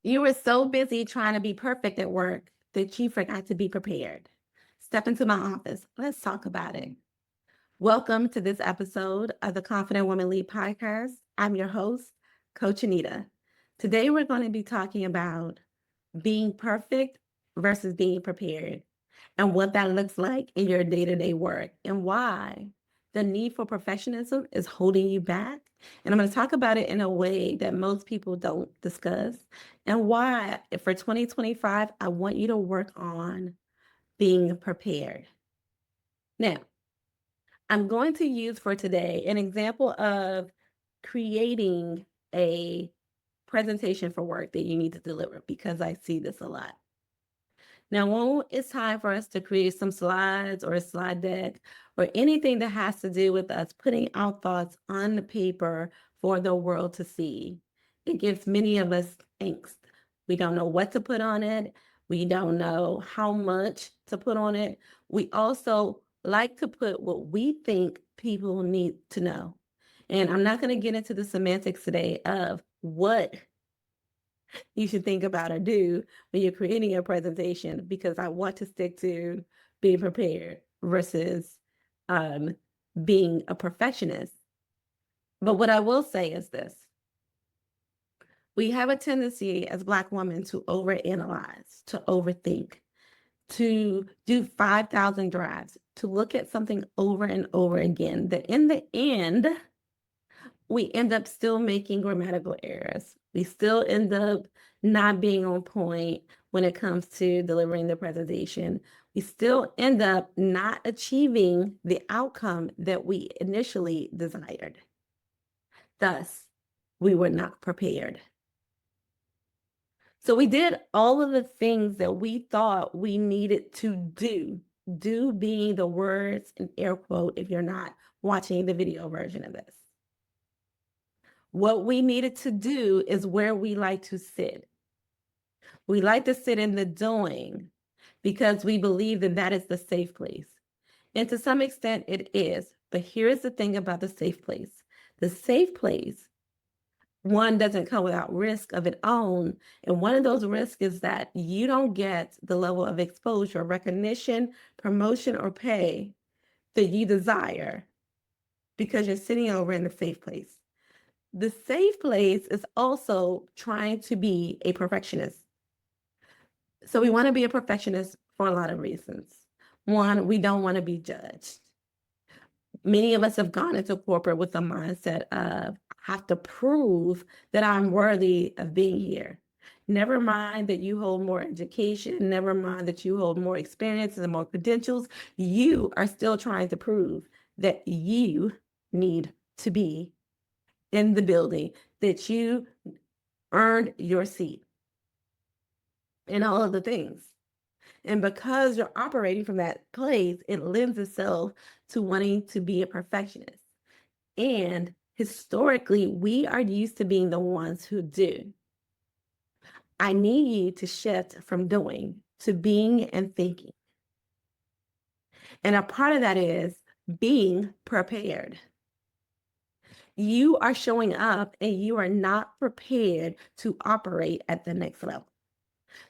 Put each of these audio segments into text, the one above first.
You were so busy trying to be perfect at work that you forgot to be prepared. Step into my office. Let's talk about it. Welcome to this episode of the Confident Woman Lead podcast. I'm your host, Coach Anita. Today, we're going to be talking about being perfect versus being prepared and what that looks like in your day to day work and why the need for perfectionism is holding you back. And I'm going to talk about it in a way that most people don't discuss and why for 2025, I want you to work on being prepared. Now, I'm going to use for today an example of creating a presentation for work that you need to deliver because I see this a lot. Now, when it's time for us to create some slides or a slide deck or anything that has to do with us putting our thoughts on the paper for the world to see, it gives many of us angst. We don't know what to put on it. We don't know how much to put on it. We also like to put what we think people need to know. And I'm not going to get into the semantics today of what you should think about or do when you're creating a presentation, because I want to stick to being prepared versus um, being a perfectionist. But what I will say is this: we have a tendency as Black women to overanalyze, to overthink, to do 5,000 drafts, to look at something over and over again, that in the end, we end up still making grammatical errors. We still end up not being on point when it comes to delivering the presentation. We still end up not achieving the outcome that we initially desired. Thus, we were not prepared. So we did all of the things that we thought we needed to do being the words in air quote if you're not watching the video version of this. What we needed to do is where we like to sit. We like to sit in the doing because we believe that that is the safe place. And to some extent it is. But here's the thing about the safe place. The safe place, one, doesn't come without risk of its own. And one of those risks is that you don't get the level of exposure, recognition, promotion, or pay that you desire because you're sitting over in the safe place. The safe place is also trying to be a perfectionist. So we want to be a perfectionist for a lot of reasons. One, we don't want to be judged. Many of us have gone into corporate with the mindset of, I have to prove that I'm worthy of being here. Never mind that you hold more education, never mind that you hold more experience and more credentials, you are still trying to prove that you need to be in the building, that you earned your seat, and all of the things. And because you're operating from that place, it lends itself to wanting to be a perfectionist. And historically, we are used to being the ones who do. I need you to shift from doing to being and thinking. And a part of that is being prepared. You are showing up and you are not prepared to operate at the next level.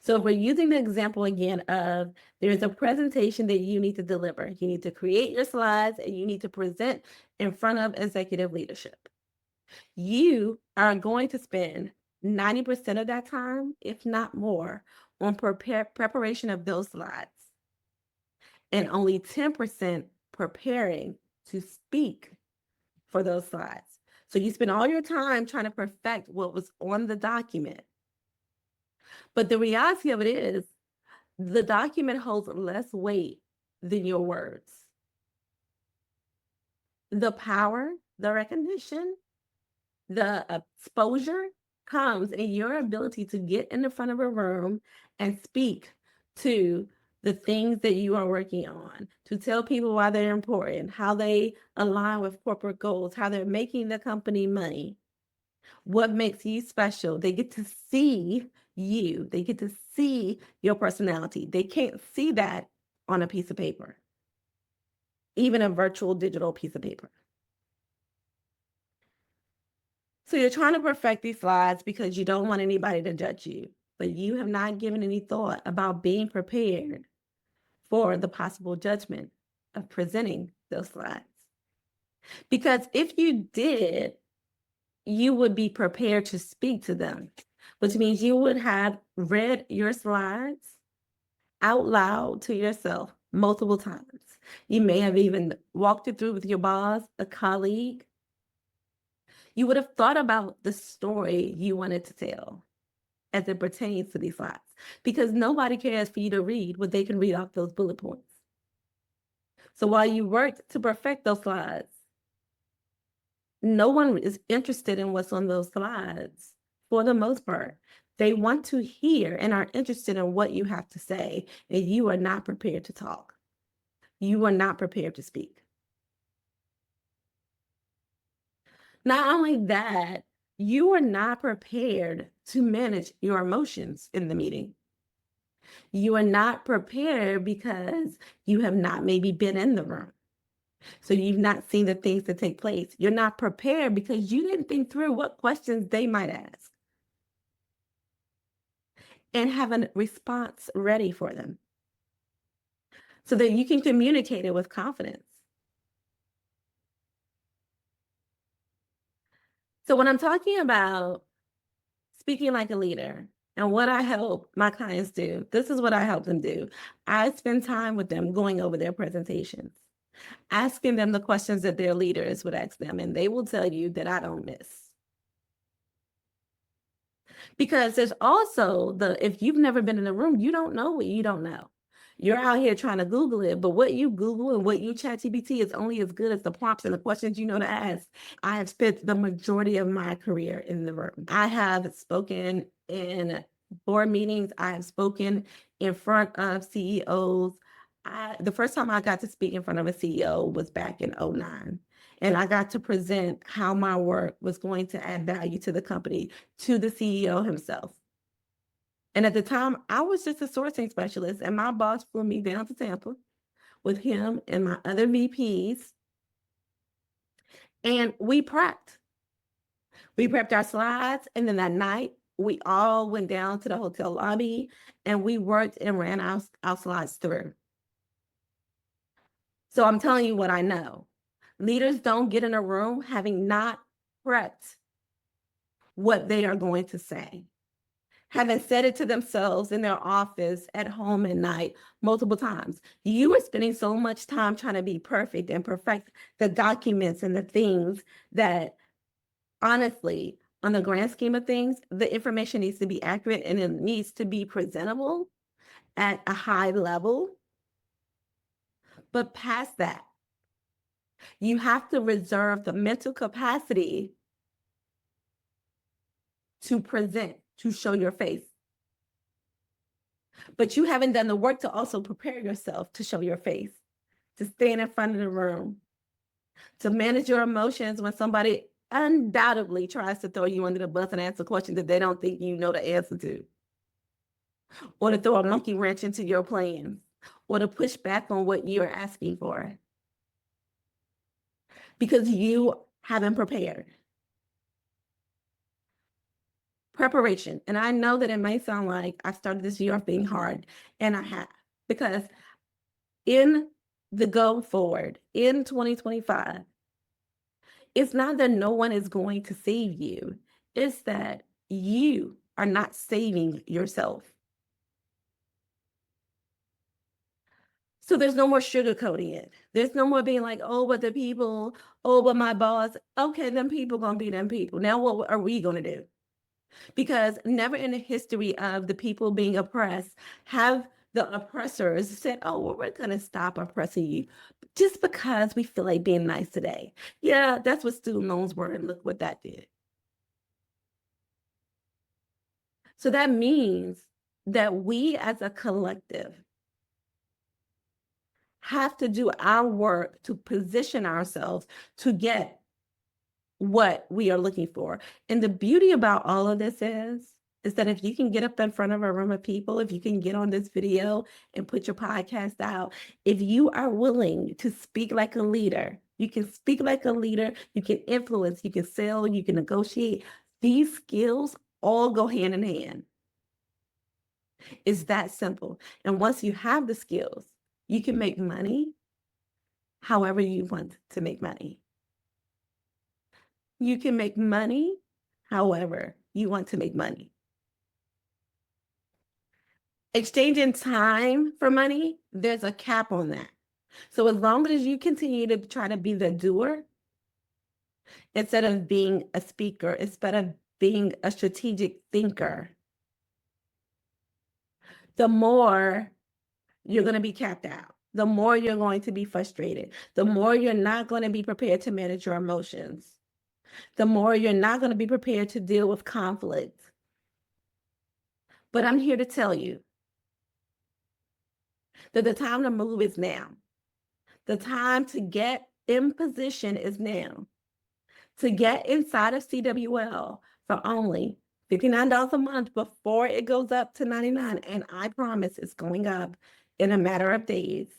So if we're using the example again of there's a presentation that you need to deliver, you need to create your slides and you need to present in front of executive leadership. You are going to spend 90% of that time, if not more, on preparation of those slides, and only 10% preparing to speak for those slides. So you spend all your time trying to perfect what was on the document. But the reality of it is, the document holds less weight than your words. The power, the recognition, the exposure comes in your ability to get in the front of a room and speak to the things that you are working on, to tell people why they're important, how they align with corporate goals, how they're making the company money, what makes you special. They get to see you. They get to see your personality. They can't see that on a piece of paper, even a virtual digital piece of paper. So you're trying to perfect these slides because you don't want anybody to judge you. but you have not given any thought about being prepared for the possible judgment of presenting those slides. Because if you did, you would be prepared to speak to them, which means you would have read your slides out loud to yourself multiple times. You may have even walked it through with your boss, a colleague. You would have thought about the story you wanted to tell as it pertains to these slides, because nobody cares for you to read what they can read off those bullet points. So while you worked to perfect those slides, no one is interested in what's on those slides for the most part. They want to hear and are interested in what you have to say, and you are not prepared to talk. You are not prepared to speak. Not only that, you are not prepared to manage your emotions in the meeting. You are not prepared because you have not maybe been in the room. So you've not seen the things that take place. You're not prepared because you didn't think through what questions they might ask and have a response ready for them so that you can communicate it with confidence. So when I'm talking about speaking like a leader and what I help my clients do, this is what I help them do. I spend time with them going over their presentations, asking them the questions that their leaders would ask them, and they will tell you that I don't miss. Because there's also if you've never been in a room, you don't know what you don't know. You're out here trying to Google it, but what you Google and what you ChatGPT is only as good as the prompts and the questions you know to ask. I have spent the majority of my career in the room. I have spoken in board meetings. I have spoken in front of CEOs. The first time I got to speak in front of a CEO was back in 2009. And I got to present how my work was going to add value to the company, to the CEO himself. And at the time, I was just a sourcing specialist, and my boss flew me down to Tampa with him and my other VPs. And we prepped. We prepped our slides, and then that night, we all went down to the hotel lobby, and we worked and ran our slides through. So I'm telling you what I know. Leaders don't get in a room having not prepped what they are going to say, having said it to themselves in their office, at home, at night, multiple times. You are spending so much time trying to be perfect and perfect the documents and the things that, honestly, on the grand scheme of things, the information needs to be accurate and it needs to be presentable at a high level. But past that, you have to reserve the mental capacity to present, to show your face. But you haven't done the work to also prepare yourself to show your face, to stand in front of the room, to manage your emotions when somebody undoubtedly tries to throw you under the bus and ask a question that they don't think you know the answer to, or to throw a monkey wrench into your plans, or to push back on what you're asking for because you haven't prepared. Preparation. And I know that it may sound like I started this year off being hard, and I have, because in the go forward in 2025, it's not that no one is going to save you. It's that you are not saving yourself. So there's no more sugarcoating it. There's no more being like, oh, but the people, oh, but my boss. Okay, them people gonna be them people. Now what are we gonna do? Because never in the history of the people being oppressed have the oppressors said, oh, well, we're gonna stop oppressing you just because we feel like being nice today. Yeah, that's what student loans were, and look what that did. So that means that we as a collective have to do our work to position ourselves to get what we are looking for. And the beauty about all of this is that if you can get up in front of a room of people, if you can get on this video and put your podcast out, if you are willing to speak like a leader, you can speak like a leader, you can influence, you can sell, you can negotiate. These skills all go hand in hand. It's that simple. And once you have the skills, you can make money however you want to make money. You can make money however you want to make money. Exchanging time for money, there's a cap on that. So as long as you continue to try to be the doer instead of being a speaker, instead of being a strategic thinker, the more you're going to be capped out. The more you're going to be frustrated. The more you're not going to be prepared to manage your emotions. The more you're not going to be prepared to deal with conflict. But I'm here to tell you that the time to move is now. The time to get in position is now. To get inside of CWL for only $59 a month before it goes up to $99, and I promise it's going up in a matter of days,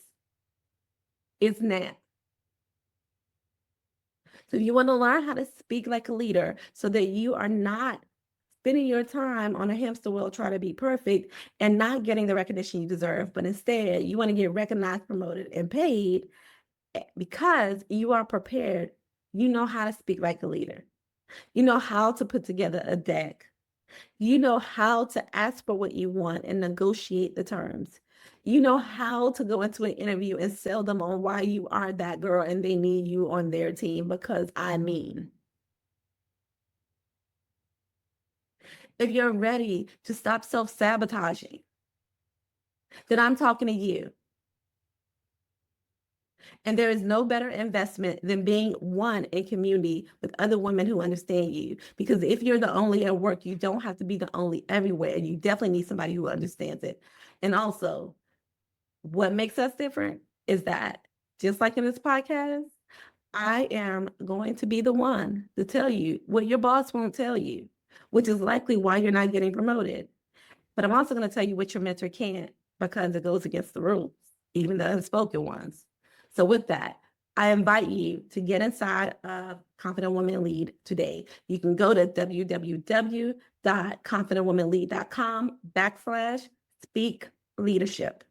is now. So you want to learn how to speak like a leader so that you are not spending your time on a hamster wheel trying to be perfect and not getting the recognition you deserve, but instead you want to get recognized, promoted, and paid because you are prepared. You know how to speak like a leader. You know how to put together a deck. You know how to ask for what you want and negotiate the terms. You know how to go into an interview and sell them on why you are that girl and they need you on their team, because I mean, if you're ready to stop self-sabotaging, then I'm talking to you. And there is no better investment than being one in community with other women who understand you. Because if you're the only at work, you don't have to be the only everywhere. You definitely need somebody who understands it. And also, what makes us different is that, just like in this podcast, I am going to be the one to tell you what your boss won't tell you, which is likely why you're not getting promoted. But I'm also going to tell you what your mentor can't, because it goes against the rules, even the unspoken ones. So with that, I invite you to get inside of Confident Woman Lead today. You can go to www.confidentwomanlead.com/speak leadership.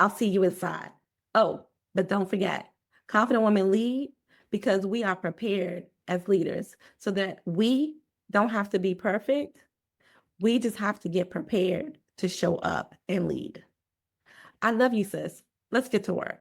I'll see you inside. Oh, but don't forget, Confident Women Lead because we are prepared as leaders so that we don't have to be perfect. We just have to get prepared to show up and lead. I love you, sis. Let's get to work.